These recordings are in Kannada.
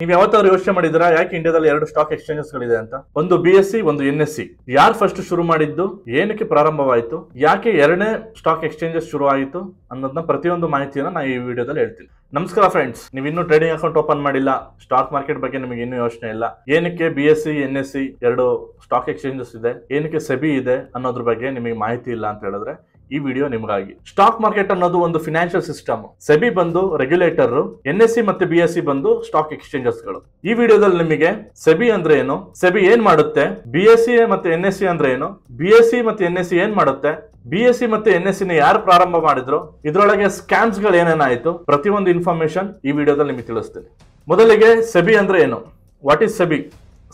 ನೀವು ಯಾವತ್ತಾದ್ರೂ ಯೋಚನೆ ಮಾಡಿದ್ರಾ ಯಾಕೆ ಇಂಡಿಯಾದಲ್ಲಿ ಎರಡು ಸ್ಟಾಕ್ ಎಕ್ಸ್ಚೇಂಜಸ್ ಗಳಿದೆ ಅಂತ? ಒಂದು BSE, ಒಂದು NSE. ಯಾರು ಫಸ್ಟ್ ಶುರು ಮಾಡಿದ್ದು, ಏನಕ್ಕೆ ಪ್ರಾರಂಭವಾಯಿತು, ಯಾಕೆ ಎರಡನೇ ಸ್ಟಾಕ್ ಎಕ್ಸ್ಚೇಂಜಸ್ ಶುರು ಆಯಿತು ಅನ್ನೋದನ್ನ ಪ್ರತಿಯೊಂದು ಮಾಹಿತಿಯನ್ನ ನಾನು ಈ ವಿಡಿಯೋದಲ್ಲಿ ಹೇಳ್ತೀನಿ. ನಮಸ್ಕಾರ ಫ್ರೆಂಡ್ಸ್, ನೀವು ಇನ್ನೂ ಟ್ರೇಡಿಂಗ್ ಅಕೌಂಟ್ ಓಪನ್ ಮಾಡಿಲ್ಲ, ಸ್ಟಾಕ್ ಮಾರ್ಕೆಟ್ ಬಗ್ಗೆ ನಿಮಗೆ ಇನ್ನೂ ಯೋಚನೆ ಇಲ್ಲ, ಏನಕ್ಕೆ BSE, NSE ಎರಡು ಸ್ಟಾಕ್ ಎಕ್ಸ್ಚೇಂಜಸ್ ಇದೆ, ಏನಕ್ಕೆ SEBI ಇದೆ ಅನ್ನೋದ್ರ ಬಗ್ಗೆ ನಿಮಗೆ ಮಾಹಿತಿ ಇಲ್ಲ ಅಂತ ಹೇಳಿದ್ರೆ ಈ ವಿಡಿಯೋ ನಿಮಗಾಗಿ. ಸ್ಟಾಕ್ ಮಾರ್ಕೆಟ್ ಅನ್ನೋದು ಒಂದು ಫಿನಾನ್ಷಿಯಲ್ ಸಿಸ್ಟಮ್. SEBI ಬಂದು ರೆಗ್ಯುಲೇಟರ್, NSE ಮತ್ತೆ BSE ಬಂದು ಸ್ಟಾಕ್ ಎಕ್ಸ್ಚೇಂಜಸ್ ಗಳು. ಈ ವಿಡಿಯೋದಲ್ಲಿ ನಿಮಗೆ SEBI ಅಂದ್ರೆ ಏನು, SEBI ಏನ್ ಮಾಡುತ್ತೆ, BSE ಮತ್ತೆ NSE ಅಂದ್ರೆ ಏನು, BSE ಮತ್ತೆ NSE ಏನ್ ಮಾಡುತ್ತೆ, BSE ಮತ್ತೆ NSE ನ ಯಾರು ಪ್ರಾರಂಭ ಮಾಡಿದ್ರು, ಇದ್ರೊಳಗೆ ಸ್ಕ್ಯಾಮ್ಸ್ ಗಳು ಏನೇನಾಯ್ತು, ಪ್ರತಿಯೊಂದು ಇನ್ಫಾರ್ಮೇಶನ್ ಈ ವಿಡಿಯೋದಲ್ಲಿ ನಿಮಗೆ ತಿಳಿಸ್ತೀನಿ. ಮೊದಲಿಗೆ SEBI ಅಂದ್ರೆ ಏನು, what is SEBI?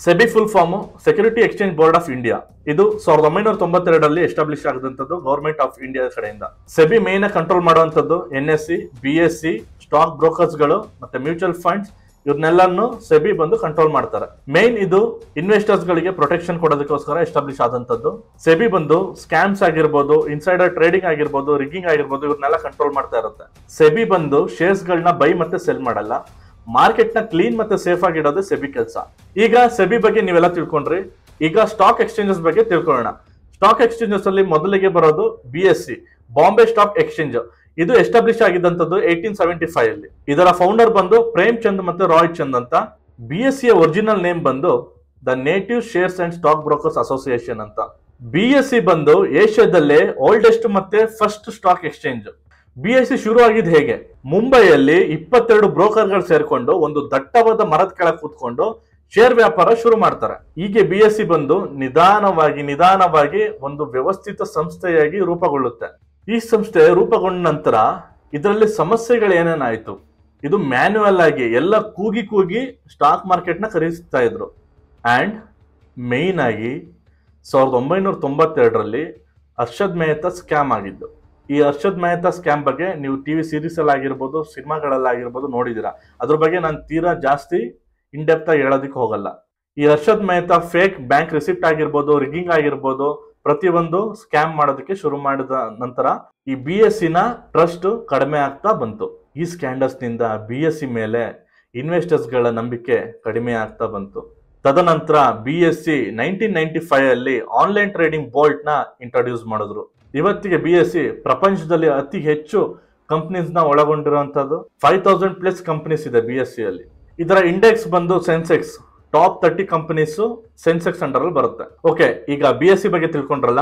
SEBI full form security exchange board of India. ಇದು 1992 ಎಸ್ಟಾಬ್ಲಿಷ್ ಆಗಿದಂತದ್ದು ಗವರ್ಮೆಂಟ್ ಆಫ್ ಇಂಡಿಯಾ ಕಡೆಯಿಂದ. SEBI ಮೇನ್ ಕಂಟ್ರೋಲ್ ಮಾಡುವಂತದ್ದು NSE, BSE, ಸ್ಟಾಕ್ ಬ್ರೋಕರ್ಸ್ ಗಳು ಮತ್ತೆ ಮ್ಯೂಚುವಲ್ ಫಂಡ್ಸ್, ಇವ್ರನ್ನೆಲ್ಲನ್ನು SEBI ಬಂದು ಕಂಟ್ರೋಲ್ ಮಾಡ್ತಾರೆ. ಮೇನ್ ಇದು ಇನ್ವೆಸ್ಟರ್ಸ್ ಗಳಿಗೆ ಪ್ರೊಟೆಕ್ಷನ್ ಕೊಡೋದಕ್ಕೋಸ್ಕರ ಎಸ್ಟಾಬ್ಲಿಷ್ ಆದಂತದ್ದು. SEBI ಬಂದು ಸ್ಕ್ಯಾಮ್ಸ್ ಆಗಿರ್ಬೋದು, ಇನ್ಸೈಡರ್ ಟ್ರೇಡಿಂಗ್ ಆಗಿರ್ಬೋದು, ರಿಗ್ಗಿಂಗ್ ಆಗಿರ್ಬೋದು, ಇವ್ರನ್ನೆಲ್ಲ ಕಂಟ್ರೋಲ್ ಮಾಡ್ತಾ ಇರುತ್ತೆ. SEBI ಬಂದು ಶೇರ್ಸ್ ಗಳನ್ನ ಬೈ ಮತ್ತೆ ಸೆಲ್ ಮಾಡಲ್ಲ, ಮಾರ್ಕೆಟ್ ನ ಕ್ಲೀನ್ ಮತ್ತೆ ಸೇಫ್ ಆಗಿ ಇಡೋದು SEBI ಕೆಲಸ. ಈಗ SEBI ಬಗ್ಗೆ ನೀವೆಲ್ಲ ತಿಳ್ಕೊಂಡ್ರಿ, ಈಗ ಸ್ಟಾಕ್ ಎಕ್ಸ್ಚೇಂಜಸ್ ಬಗ್ಗೆ ತಿಳ್ಕೊಳ್ಳೋಣ. ಸ್ಟಾಕ್ ಎಕ್ಸ್ಚೇಂಜಸ್ ಅಲ್ಲಿ ಮೊದಲಿಗೆ ಬರೋದು BSE, ಬಾಂಬೆ ಸ್ಟಾಕ್ ಎಕ್ಸ್ಚೇಂಜ್. ಇದು ಎಸ್ಟಾಬ್ಲಿಷ್ ಆಗಿದ್ದಂಥದ್ದು 1875 ಅಲ್ಲಿ. ಇದರ ಫೌಂಡರ್ ಬಂದು ಪ್ರೇಮ್ ಚಂದ್ ಮತ್ತೆ ರಾಯ್ ಚಂದ್ ಅಂತ. BSE ಒರಿಜಿನಲ್ ನೇಮ್ ಬಂದು the native shares and stock brokers association ಅಂತ. BSE ಬಂದು ಏಷ್ಯಾದಲ್ಲೇ ಓಲ್ಡೆಸ್ಟ್ ಮತ್ತೆ ಫಸ್ಟ್ ಸ್ಟಾಕ್ ಎಕ್ಸ್ಚೇಂಜ್. BSE ಶುರು ಆಗಿದ್ದು ಹೇಗೆ, ಮುಂಬೈಯಲ್ಲಿ 22 ಬ್ರೋಕರ್ಗಳು ಸೇರ್ಕೊಂಡು ಒಂದು ದಟ್ಟವಾದ ಮರದ ಕೆಳಗೆ ಕೂತ್ಕೊಂಡು ಶೇರ್ ವ್ಯಾಪಾರ ಶುರು ಮಾಡ್ತಾರೆ. ಹೀಗೆ BSE ಬಂದು ನಿಧಾನವಾಗಿ ಒಂದು ವ್ಯವಸ್ಥಿತ ಸಂಸ್ಥೆಯಾಗಿ ರೂಪುಗೊಳ್ಳುತ್ತೆ. ಈ ಸಂಸ್ಥೆ ರೂಪುಗೊಂಡ ನಂತರ ಇದರಲ್ಲಿ ಸಮಸ್ಯೆಗಳು ಏನೇನಾಯ್ತು, ಇದು ಮ್ಯಾನ್ಯುವಲ್ ಆಗಿ ಎಲ್ಲ ಕೂಗಿ ಸ್ಟಾಕ್ ಮಾರ್ಕೆಟ್ ನ ಖರೀದಿಸ್ತಾ ಇದ್ರು. ಅಂಡ್ ಮೇನ್ ಆಗಿ 1992 ಹರ್ಷದ್ ಮೆಹ್ತಾ ಸ್ಕ್ಯಾಮ್ ಆಗಿದ್ದು. ಈ ಹರ್ಷದ್ ಮೆಹ್ತಾ ಸ್ಕ್ಯಾಮ್ ಬಗ್ಗೆ ನೀವು ಟಿವಿ ಸೀರೀಸ್ ಅಲ್ಲಿ ಆಗಿರ್ಬೋದು, ಸಿನಿಮಾಗಳಲ್ಲಾಗಿರ್ಬೋದು ನೋಡಿದಿರಾ. ಅದ್ರ ಬಗ್ಗೆ ನಾನು ತೀರಾ ಜಾಸ್ತಿ ಇನ್ ಡೆಪ್ತ್ ಆಗಿ ಹೇಳೋದಕ್ಕೆ ಹೋಗಲ್ಲ. ಈ Harshad Mehta fake bank receipt ಆಗಿರ್ಬೋದು, ರಿಗ್ಗಿಂಗ್ ಆಗಿರ್ಬೋದು, ಪ್ರತಿಯೊಂದು ಸ್ಕ್ಯಾಮ್ ಮಾಡೋದಕ್ಕೆ ಶುರು ಮಾಡಿದ ನಂತರ ಈ BSE ನ ಟ್ರಸ್ಟ್ ಕಡಿಮೆ ಆಗ್ತಾ ಬಂತು. ಈ ಸ್ಕ್ಯಾಂಡಲ್ಸ್ ನಿಂದ BSE ಮೇಲೆ ಇನ್ವೆಸ್ಟರ್ಸ್ ಗಳ ನಂಬಿಕೆ ಕಡಿಮೆ ಆಗ್ತಾ ಬಂತು. ತದನಂತರ BSE 1995 ಅಲ್ಲಿ ಆನ್ಲೈನ್ ಟ್ರೇಡಿಂಗ್ ಬೋಲ್ಟ್ ನ ಇಂಟ್ರೊಡ್ಯೂಸ್ ಮಾಡಿದ್ರು. ಇವತ್ತಿಗೆ BSE ಪ್ರಪಂಚದಲ್ಲಿ ಅತಿ ಹೆಚ್ಚು ಕಂಪನೀಸ್ ನ ಒಳಗೊಂಡಿರುವಂತದ್ದು. 5000+ ಕಂಪನೀಸ್ ಇದೆ BSE ಅಲ್ಲಿ. ಇದರ ಇಂಡೆಕ್ಸ್ ಬಂದು Sensex, top 30 companies Sensex under ಅಲ್ಲಿ ಬರುತ್ತೆ. ಓಕೆ, ಈಗ BSE ಬಗ್ಗೆ ತಿಳ್ಕೊಂಡ್ರಲ್ಲ,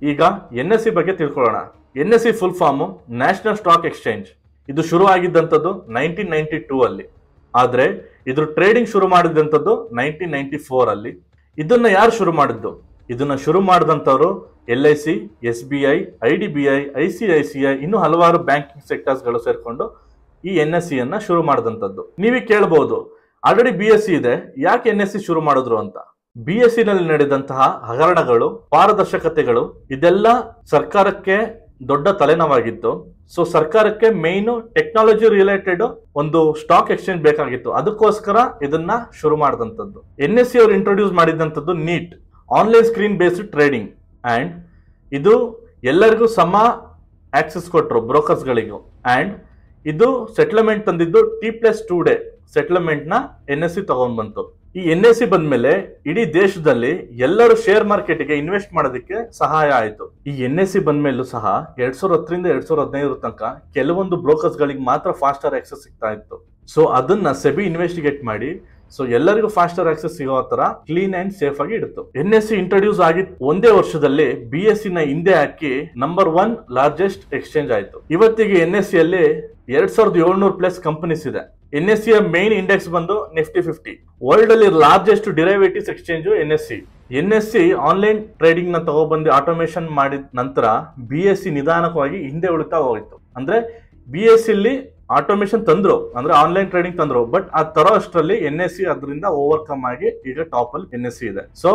ಈಗ NSE ಬಗ್ಗೆ ತಿಳ್ಕೊಳ್ಳೋಣ. NSE full form national stock exchange. ಇದು ಶುರು ಆಗಿದ್ದಂಥದ್ದು 1992 ಅಲ್ಲಿ. ಆದ್ರೆ ಇದ್ರ ಟ್ರೇಡಿಂಗ್ ಶುರು ಮಾಡಿದಂಥದ್ದು 1994 ಅಲ್ಲಿ. ಇದನ್ನ ಯಾರು ಶುರು ಮಾಡಿದ್ದು, ಇದನ್ನ ಶುರು ಮಾಡಿದಂಥವ್ರು LIC, SBI, IDBI, ICICI, ಇನ್ನು ಹಲವಾರು ಬ್ಯಾಂಕಿಂಗ್ ಸೆಕ್ಟರ್ಸ್ ಗಳು ಸೇರ್ಕೊಂಡು ಈ NSE ಅನ್ನ ಶುರು ಮಾಡಿದಂಥದ್ದು. ನೀವೇ ಕೇಳಬಹುದು, ಆಲ್ರೆಡಿ BSE ಇದೆ, ಯಾಕೆ NSE ಶುರು ಮಾಡಿದ್ರು ಅಂತ. BSE ನಲ್ಲಿ ನಡೆದಂತಹ ಹಗರಣಗಳು, ಪಾರದರ್ಶಕತೆಗಳು, ಇದೆಲ್ಲ ಸರ್ಕಾರಕ್ಕೆ ದೊಡ್ಡ ತಲೆನೋವಾಗಿತ್ತು. ಸೊ ಸರ್ಕಾರಕ್ಕೆ ಮೇನ್ ಟೆಕ್ನಾಲಜಿ ರಿಲೇಟೆಡ್ ಒಂದು ಸ್ಟಾಕ್ ಎಕ್ಸ್ಚೇಂಜ್ ಬೇಕಾಗಿತ್ತು. ಅದಕ್ಕೋಸ್ಕರ ಇದನ್ನ ಶುರು ಮಾಡಿದಂಥದ್ದು. NSE ಅವರು ಇಂಟ್ರೊಡ್ಯೂಸ್ ಮಾಡಿದಂಥದ್ದು neat, online screen based trading. And ಇದು ಎಲ್ಲರಿಗೂ ಸಮ ಆಕ್ಸೆಸ್ ಕೊಟ್ಟರು ಬ್ರೋಕರ್ಸ್ ಗಳಿಗೂ. ಅಂಡ್ ಇದು ಸೆಟ್ಲ್ಮೆಂಟ್ ತಂದಿದ್ದು T+2 ಡೇ ಸೆಟ್ಲ್ಮೆಂಟ್ ನ NSE ತಗೊಂಡ್ ಬಂತು. ಈ NSE ಬಂದ್ಮೇಲೆ ಇಡೀ ದೇಶದಲ್ಲಿ ಎಲ್ಲರೂ ಶೇರ್ ಮಾರ್ಕೆಟ್ ಗೆ ಇನ್ವೆಸ್ಟ್ ಮಾಡೋದಕ್ಕೆ ಸಹಾಯ ಆಯ್ತು. ಈ NSE ಬಂದ್ಮೇಲೂ ಸಹ 2010ರಿಂದ 2015 ತನಕ ಕೆಲವೊಂದು ಬ್ರೋಕರ್ಸ್ ಗಳಿಗೆ ಮಾತ್ರ ಫಾಸ್ಟರ್ ಆಕ್ಸೆಸ್ ಸಿಗ್ತಾ ಇತ್ತು. ಸೊ ಅದನ್ನ SEBI ಇನ್ವೆಸ್ಟಿಗೇಟ್ ಮಾಡಿ ಸೊ ಎಲ್ಲರಿಗೂ ಫಾಸ್ಟರ್ ಆಕ್ಸೆಸ್ ಸಿಗೋ ತರ ಕ್ಲೀನ್ ಅಂಡ್ ಸೇಫ್ ಆಗಿ ಇಡ್ತು. NSE ಇಂಟ್ರೊಡ್ಯೂಸ್ ಆಗಿದ್ ಒಂದೇ ವರ್ಷದಲ್ಲಿ BSE ನ ಹಿಂದೆ ಹಾಕಿ ನಂಬರ್ 1 ಲಾರ್ಜೆಸ್ಟ್ ಎಕ್ಸ್ಚೇಂಜ್ ಆಯ್ತು. ಇವತ್ತಿಗೆ NSE ಅಲ್ಲಿ 2700+ ಕಂಪನೀಸ್ ಇದೆ. NSE ಮೇನ್ ಇಂಡೆಕ್ಸ್ ಬಂದು ನಿಫ್ಟಿ 50. ವರ್ಲ್ಡ್ ಅಲ್ಲಿ largest derivatives exchange NSE. NSE online trading ನ ತಗೊಬಂದು ಆಟೋಮೇಶನ್ ಮಾಡಿದ ನಂತರ BSE ನಿಧಾನವಾಗಿ ಹಿಂದೆ ಉಳಿತಾ ಹೋಗಿತ್ತು. ಅಂದ್ರೆ BSE ಅಲ್ಲಿ ಆಟೋಮೇಶನ್ ತಂದ್ರು, ಅಂದ್ರೆ ಆನ್ಲೈನ್ ಟ್ರೇಡಿಂಗ್ ತಂದ್ರು, ಬಟ್ ಆ ತರೋ ಅಷ್ಟರಲ್ಲಿ NSE ಅದರಿಂದ ಓವರ್ಕಮ್ ಆಗಿ ಈಗ ಟಾಪ್ ಅಲ್ಲಿ NSE ಇದೆ. ಸೊ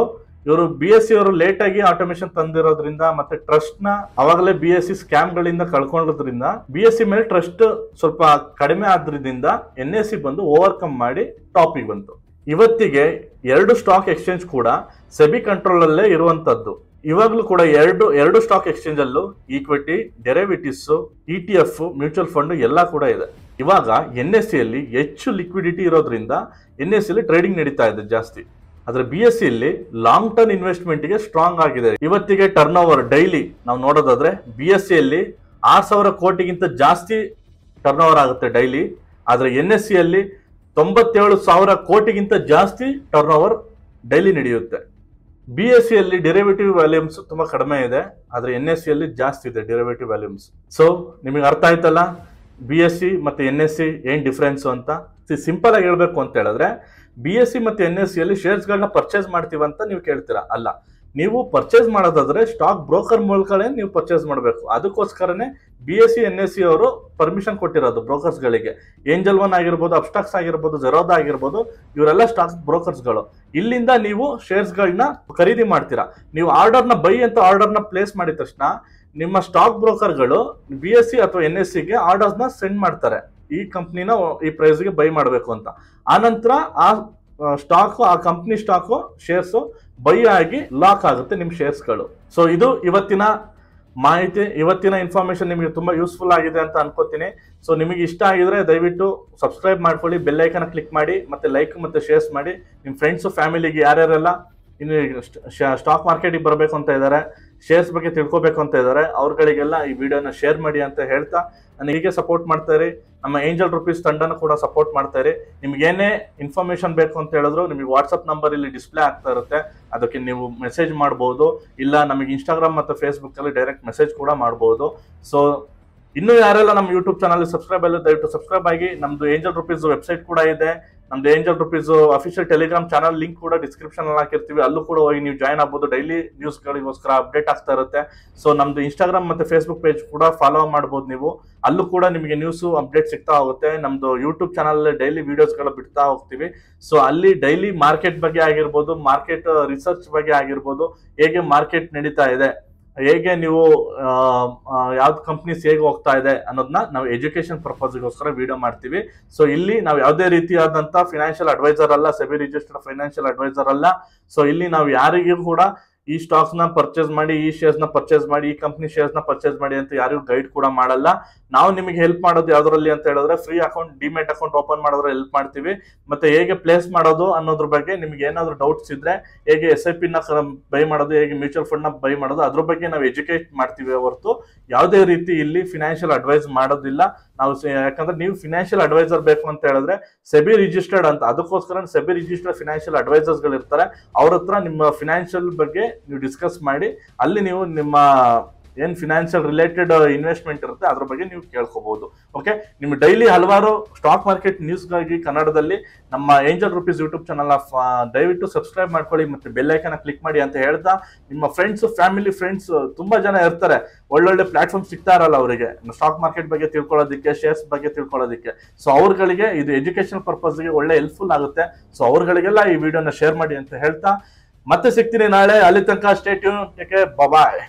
ಇವರು BSE ಅವರು ಲೇಟ್ ಆಗಿ ಆಟೋಮೇಶನ್ ತಂದಿರೋದ್ರಿಂದ ಮತ್ತೆ ಟ್ರಸ್ಟ್ ನ ಅವಾಗಲೇ BSE ಸ್ಕ್ಯಾಮ್ ಗಳಿಂದ ಕಳ್ಕೊಳ್ಳೋದ್ರಿಂದ BSE ಮೇಲೆ ಟ್ರಸ್ಟ್ ಸ್ವಲ್ಪ ಕಡಿಮೆ ಆದ್ರಿಂದ NSE ಬಂದು ಓವರ್ಕಮ್ ಮಾಡಿ ಟಾಪಿಗೆ ಬಂತು. ಇವತ್ತಿಗೆ ಎರಡು ಸ್ಟಾಕ್ ಎಕ್ಸ್ಚೇಂಜ್ ಕೂಡ SEBI ಕಂಟ್ರೋಲ್ ಅಲ್ಲೇ ಇರುವಂತದ್ದು. ಇವಾಗಲೂ ಕೂಡ ಎರಡು ಸ್ಟಾಕ್ ಎಕ್ಸ್ಚೇಂಜ್ ಅಲ್ಲೂ equity, derivatives, ETF, mutual fund ಎಲ್ಲ ಕೂಡ ಇದೆ. ಇವಾಗ NSE ಅಲ್ಲಿ ಹೆಚ್ಚು ಲಿಕ್ವಿಡಿಟಿ ಇರೋದ್ರಿಂದ NSE ಅಲ್ಲಿ ಟ್ರೇಡಿಂಗ್ ನಡೀತಾ ಇದೆ ಜಾಸ್ತಿ. ಆದ್ರೆ BSE ಅಲ್ಲಿ ಲಾಂಗ್ ಟರ್ಮ್ ಇನ್ವೆಸ್ಟ್ಮೆಂಟ್ಗೆ ಸ್ಟ್ರಾಂಗ್ ಆಗಿದೆ. ಇವತ್ತಿಗೆ ಟರ್ನ್ ಓವರ್ ಡೈಲಿ ನಾವು ನೋಡೋದಾದ್ರೆ BSE ಅಲ್ಲಿ 6,000 ಕೋಟಿಗಿಂತ ಜಾಸ್ತಿ ಟರ್ನ್ ಓವರ್ ಆಗುತ್ತೆ ಡೈಲಿ. ಆದ್ರೆ NSE ಅಲ್ಲಿ 97,000 ಕೋಟಿಗಿಂತ ಜಾಸ್ತಿ ಟರ್ನ್ ಓವರ್ ಡೈಲಿ ನಡೆಯುತ್ತೆ. BSE ಅಲ್ಲಿ ಡೆರಿವೇಟಿವ್ ವ್ಯಾಲ್ಯೂಮ್ಸ್ ತುಂಬಾ ಕಡಿಮೆ ಇದೆ, ಆದ್ರೆ NSE ಅಲ್ಲಿ ಜಾಸ್ತಿ ಇದೆ ಡೆರಿವೇಟಿವ್ ವ್ಯಾಲ್ಯೂಮ್ಸ್. ಸೊ ನಿಮಗೆ ಅರ್ಥ ಆಯ್ತಲ್ಲ BSE ಮತ್ತೆ NSE ಏನ್ ಡಿಫ್ರೆನ್ಸ್ ಅಂತ. ಸಿಂಪಲ್ ಆಗಿ ಹೇಳ್ಬೇಕು ಅಂತ ಹೇಳಿದ್ರೆ BSE ಮತ್ತೆ NSE ಅಲ್ಲಿ ಶೇರ್ಸ್ ಗಳನ್ನ ಪರ್ಚೇಸ್ ಮಾಡ್ತೀವಂತ ನೀವು ಕೇಳ್ತೀರಾ. ಅಲ್ಲ, ನೀವು ಪರ್ಚೇಸ್ ಮಾಡೋದಾದ್ರೆ ಸ್ಟಾಕ್ ಬ್ರೋಕರ್ ಮೂಲಕನೇ ನೀವು ಪರ್ಚೇಸ್ ಮಾಡಬೇಕು. ಅದಕ್ಕೋಸ್ಕರನೇ BSE NSE ಅವರು ಪರ್ಮಿಷನ್ ಕೊಟ್ಟಿರೋದು ಬ್ರೋಕರ್ಸ್ ಗಳಿಗೆ. ಏಂಜಲ್ ಒನ್ ಆಗಿರ್ಬೋದು, ಅಪ್ಸ್ಟಾಕ್ಸ್ ಆಗಿರ್ಬೋದು, ಜೆರೋದಾ ಆಗಿರ್ಬೋದು, ಇವರೆಲ್ಲ ಸ್ಟಾಕ್ ಬ್ರೋಕರ್ಸ್ ಗಳು. ಇಲ್ಲಿಂದ ನೀವು ಶೇರ್ಸ್ ಗಳನ್ನ ಖರೀದಿ ಮಾಡ್ತೀರಾ. ನೀವು ಆರ್ಡರ್ನ ಬೈ ಅಂತ ಆರ್ಡರ್ನ ಪ್ಲೇಸ್ ಮಾಡಿದ ತಕ್ಷಣ ನಿಮ್ಮ ಸ್ಟಾಕ್ ಬ್ರೋಕರ್ಗಳು BSE ಅಥವಾ NSE ಗೆ ಆರ್ಡರ್ಸ್ ನ ಸೆಂಡ್ ಮಾಡ್ತಾರೆ, ಈ ಕಂಪ್ನಿನ ಈ ಪ್ರೈಸ್ ಗೆ ಬೈ ಮಾಡಬೇಕು ಅಂತ. ಆನಂತರ ಆ ಸ್ಟಾಕ್, ಆ ಕಂಪ್ನಿ ಸ್ಟಾಕ್ ಶೇರ್ಸ್ ಬೈ ಆಗಿ ಲಾಕ್ ಆಗುತ್ತೆ ನಿಮ್ ಶೇರ್ಸ್ಗಳು. ಸೊ ಇದು ಇವತ್ತಿನ ಮಾಹಿತಿ, ಇವತ್ತಿನ ಇನ್ಫಾರ್ಮೇಶನ್ ನಿಮಗೆ ತುಂಬಾ ಯೂಸ್ಫುಲ್ ಆಗಿದೆ ಅಂತ ಅನ್ಕೋತೀನಿ. ಸೊ ನಿಮಗೆ ಇಷ್ಟ ಆಗಿದ್ರೆ ದಯವಿಟ್ಟು ಸಬ್ಸ್ಕ್ರೈಬ್ ಮಾಡ್ಕೊಳ್ಳಿ, ಬೆಲ್ ಐಕನ್ ಕ್ಲಿಕ್ ಮಾಡಿ, ಮತ್ತೆ ಲೈಕ್ ಮತ್ತೆ ಶೇರ್ಸ್ ಮಾಡಿ. ನಿಮ್ಮ ಫ್ರೆಂಡ್ಸ್ ಫ್ಯಾಮಿಲಿಗೆ ಯಾರ್ಯಾರೆಲ್ಲ ಇನ್ನು ಸ್ಟಾಕ್ ಮಾರ್ಕೆಟಿಗೆ ಬರಬೇಕು ಅಂತ ಇದ್ದಾರೆ, ಶೇರ್ಸ್ ಬಗ್ಗೆ ತಿಳ್ಕೊಬೇಕು ಅಂತ ಇದ್ದಾರೆ, ಅವ್ರಗಳಿಗೆಲ್ಲ ಈ ವಿಡಿಯೋನ ಶೇರ್ ಮಾಡಿ ಅಂತ ಹೇಳ್ತಾ ನನಗೆ ಹೀಗೆ ಸಪೋರ್ಟ್ ಮಾಡ್ತಾ ಇರಿ. ನಮ್ಮ ಏಂಜಲ್ ರುಪೀಸ್ ತಂಡನ ಕೂಡ ಸಪೋರ್ಟ್ ಮಾಡ್ತಾ ಇರಿ. ನಿಮ್ಗೆ ಏನೇ ಇನ್ಫಾರ್ಮೇಶನ್ ಬೇಕು ಅಂತ ಹೇಳಿದ್ರು ನಿಮಗೆ ವಾಟ್ಸಪ್ ನಂಬರ್ ಇಲ್ಲಿ ಡಿಸ್ಪ್ಲೇ ಆಗ್ತಾ ಇರುತ್ತೆ, ಅದಕ್ಕೆ ನೀವು ಮೆಸೇಜ್ ಮಾಡ್ಬೋದು. ಇಲ್ಲ ನಮಗೆ ಇನ್ಸ್ಟಾಗ್ರಾಮ್ ಮತ್ತು ಫೇಸ್ಬುಕ್ ಅಲ್ಲಿ ಡೈರೆಕ್ಟ್ ಮೆಸೇಜ್ ಕೂಡ ಮಾಡ್ಬೋದು. ಸೊ ಇನ್ನು ಯಾರೆಲ್ಲ ನಮ್ಮ ಯೂಟ್ಯೂಬ್ ಚಾನಲ್ ಸಬ್ಸ್ಕ್ರೈಬ್ ಅಲ್ಲ ದಯವಿಟ್ಟು ಸಬ್ಸ್ಕ್ರೈಬ್ ಆಗಿ. ನಮ್ದು ಏಂಜಲ್ ರುಪೀಸ್ ವೆಬ್ಸೈಟ್ ಕೂಡ ಇದೆ, ನಮ್ದು angel rupees official Telegram channel link ಕೂಡ ಡಿಸ್ಕ್ರಿಪ್ಷನ್ ಅಲ್ಲಿ ಹಾಕಿರ್ತೀವಿ, ಅಲ್ಲೂ ಕೂಡ ಹೋಗಿ ನೀವು ಜಾಯ್ನ್ ಆಗ್ಬೋದು. ಡೈಲಿ ನ್ಯೂಸ್ ಗಳಿಗೋಸ್ಕರ ಅಪ್ಡೇಟ್ ಆಗ್ತಾ ಇರುತ್ತೆ. ಸೊ ನಮ್ದು ಇನ್ಸ್ಟಾಗ್ರಾಮ್ ಮತ್ತೆ ಫೇಸ್ಬುಕ್ ಪೇಜ್ ಕೂಡ ಫಾಲೋ ಮಾಡ್ಬೋದು ನೀವು, ಅಲ್ಲೂ ಕೂಡ ನಿಮಗೆ ನ್ಯೂಸ್ ಅಪ್ಡೇಟ್ ಸಿಗ್ತಾ ಹೋಗುತ್ತೆ. ನಮ್ದು ಯೂಟ್ಯೂಬ್ ಚಾನಲ್ ಡೈಲಿ ವಿಡಿಯೋಸ್ ಗಳು ಬಿಡ್ತಾ ಹೋಗ್ತೀವಿ. ಸೊ ಅಲ್ಲಿ ಡೈಲಿ ಮಾರ್ಕೆಟ್ ಬಗ್ಗೆ ಆಗಿರ್ಬೋದು, ಮಾರ್ಕೆಟ್ ರಿಸರ್ಚ್ ಬಗ್ಗೆ ಆಗಿರ್ಬೋದು, ಹೇಗೆ ಮಾರ್ಕೆಟ್ ನಡೀತಾ ಇದೆ, ಹೇಗೆ ನೀವು ಯಾವ್ದು ಕಂಪ್ನೀಸ್ ಹೇಗೆ ಹೋಗ್ತಾ ಇದೆ ಅನ್ನೋದನ್ನ ನಾವು ಎಜುಕೇಶನ್ ಪರ್ಪಸ್ಗೋಸ್ಕರ ವಿಡಿಯೋ ಮಾಡ್ತೀವಿ. ಸೊ ಇಲ್ಲಿ ನಾವು ಯಾವುದೇ ರೀತಿಯಾದಂತ ಫಿನಾನ್ಷಿಯಲ್ ಅಡ್ವೈಸರ್ ಅಲ್ಲ, ಸೆಬಿ ರಿಜಿಸ್ಟರ್ಡ್ ಫೈನಾನ್ಷಿಯಲ್ ಅಡ್ವೈಸರ್ ಅಲ್ಲ. ಸೊ ಇಲ್ಲಿ ನಾವು ಯಾರಿಗೂ ಕೂಡ ಈ ಸ್ಟಾಕ್ಸ್ ನ ಪರ್ಚೇಸ್ ಮಾಡಿ, ಈ ಶೇರ್ಸ್ ನ ಪರ್ಚೇಸ್ ಮಾಡಿ, ಈ ಕಂಪ್ನಿ ಶೇರ್ಸ್ ನ ಪರ್ಚೇಸ್ ಮಾಡಿ ಅಂತ ಯಾರಿಗೂ ಗೈಡ್ ಕೂಡ ಮಾಡಲ್ಲ. ನಾವು ನಿಮಗೆ ಹೆಲ್ಪ್ ಮಾಡೋದು ಯಾವ್ದ್ರಲ್ಲಿ ಅಂತ ಹೇಳಿದ್ರೆ free account, demat account open ಮಾಡೋದ್ರೆ ಹೆಲ್ಪ್ ಮಾಡ್ತೀವಿ. ಮತ್ತೆ ಹೇಗೆ ಪ್ಲೇಸ್ ಮಾಡೋದು ಅನ್ನೋದ್ರ ಬಗ್ಗೆ ನಿಮ್ಗೆ ಏನಾದ್ರು ಡೌಟ್ಸ್ ಇದ್ರೆ, ಹೇಗೆ SIP ನ ಬೈ ಮಾಡೋದು, ಹೇಗೆ ಮ್ಯೂಚುವಲ್ ಫಂಡ್ ನ ಬೈ ಮಾಡೋದು, ಅದ್ರ ಬಗ್ಗೆ ನಾವು ಎಜುಕೇಟ್ ಮಾಡ್ತೀವಿ ಹೊರತು ಯಾವುದೇ ರೀತಿ ಇಲ್ಲಿ ಫಿನಾನ್ಷಿಯಲ್ ಅಡ್ವೈಸ್ ಮಾಡೋದಿಲ್ಲ ನಾವು. ಯಾಕಂದ್ರೆ ನೀವು ಫಿನಾನ್ಷಿಯಲ್ ಅಡ್ವೈಸರ್ ಬೇಕು ಅಂತ ಹೇಳಿದ್ರೆ ಸೆಬಿ ರಿಜಿಸ್ಟರ್ಡ್ ಅಂತ, ಅದಕ್ಕೋಸ್ಕರ ಸೆಬಿ ರಿಜಿಸ್ಟರ್ಡ್ ಫಿನಾನ್ಷಿಯಲ್ ಅಡ್ವೈಸರ್ಸ್ ಗಳು ಇರ್ತಾರೆ. ಅವ್ರ ಹತ್ರ ನಿಮ್ಮ ಫಿನಾನ್ಷಿಯಲ್ ಬಗ್ಗೆ ನೀವು ಡಿಸ್ಕಸ್ ಮಾಡಿ, ಅಲ್ಲಿ ನೀವು ನಿಮ್ಮ ಏನ್ ಫಿನಾನ್ಷಿಯಲ್ ರಿಲೇಟೆಡ್ ಇನ್ವೆಸ್ಟ್ಮೆಂಟ್ ಇರುತ್ತೆ ಅದ್ರ ಬಗ್ಗೆ ನೀವು ಕೇಳ್ಕೋಬಹುದು. ಓಕೆ, ನಿಮ್ಮ ಡೈಲಿ ಹಲವಾರು ಸ್ಟಾಕ್ ಮಾರ್ಕೆಟ್ ನ್ಯೂಸ್ಗಾಗಿ ಕನ್ನಡದಲ್ಲಿ ನಮ್ಮ ಏಂಜಲ್ ರುಪೀಸ್ ಯೂಟ್ಯೂಬ್ ಚಾನಲ್ ದಯವಿಟ್ಟು ಸಬ್ಸ್ಕ್ರೈಬ್ ಮಾಡ್ಕೊಳ್ಳಿ ಮತ್ತೆ ಬೆಲ್ ಐಕನ್ ಕ್ಲಿಕ್ ಮಾಡಿ ಅಂತ ಹೇಳ್ತಾ, ನಿಮ್ಮ ಫ್ರೆಂಡ್ಸ್, ಫ್ಯಾಮಿಲಿ ಫ್ರೆಂಡ್ಸ್ ತುಂಬಾ ಜನ ಇರ್ತಾರೆ, ಒಳ್ಳೊಳ್ಳೆ ಪ್ಲಾಟ್ಫಾರ್ಮ್ ಸಿಗ್ತಾ ಇರಲ್ಲ ಅವರಿಗೆ ಸ್ಟಾಕ್ ಮಾರ್ಕೆಟ್ ಬಗ್ಗೆ ತಿಳ್ಕೊಳ್ಳೋದಕ್ಕೆ, ಶೇರ್ಸ್ ಬಗ್ಗೆ ತಿಳ್ಕೊಳ್ಳೋದಕ್ಕೆ. ಸೊ ಅವ್ರಗಳಿಗೆ ಇದು ಎಜುಕೇಶನ್ ಪರ್ಪಸ್ಗೆ ಒಳ್ಳೆ ಹೆಲ್ಪ್ಫುಲ್ ಆಗುತ್ತೆ. ಸೊ ಅವ್ರಗಳಿಗೆಲ್ಲ ಈ ವಿಡಿಯೋನ ಶೇರ್ ಮಾಡಿ ಅಂತ ಹೇಳ್ತಾ ಮತ್ತೆ ಸಿಗ್ತೀನಿ ನಾಳೆ. ಅಲ್ಲಿ ತನಕ ಸ್ಟೇ ಟ್ಯೂನ್, ಬಾಯ್.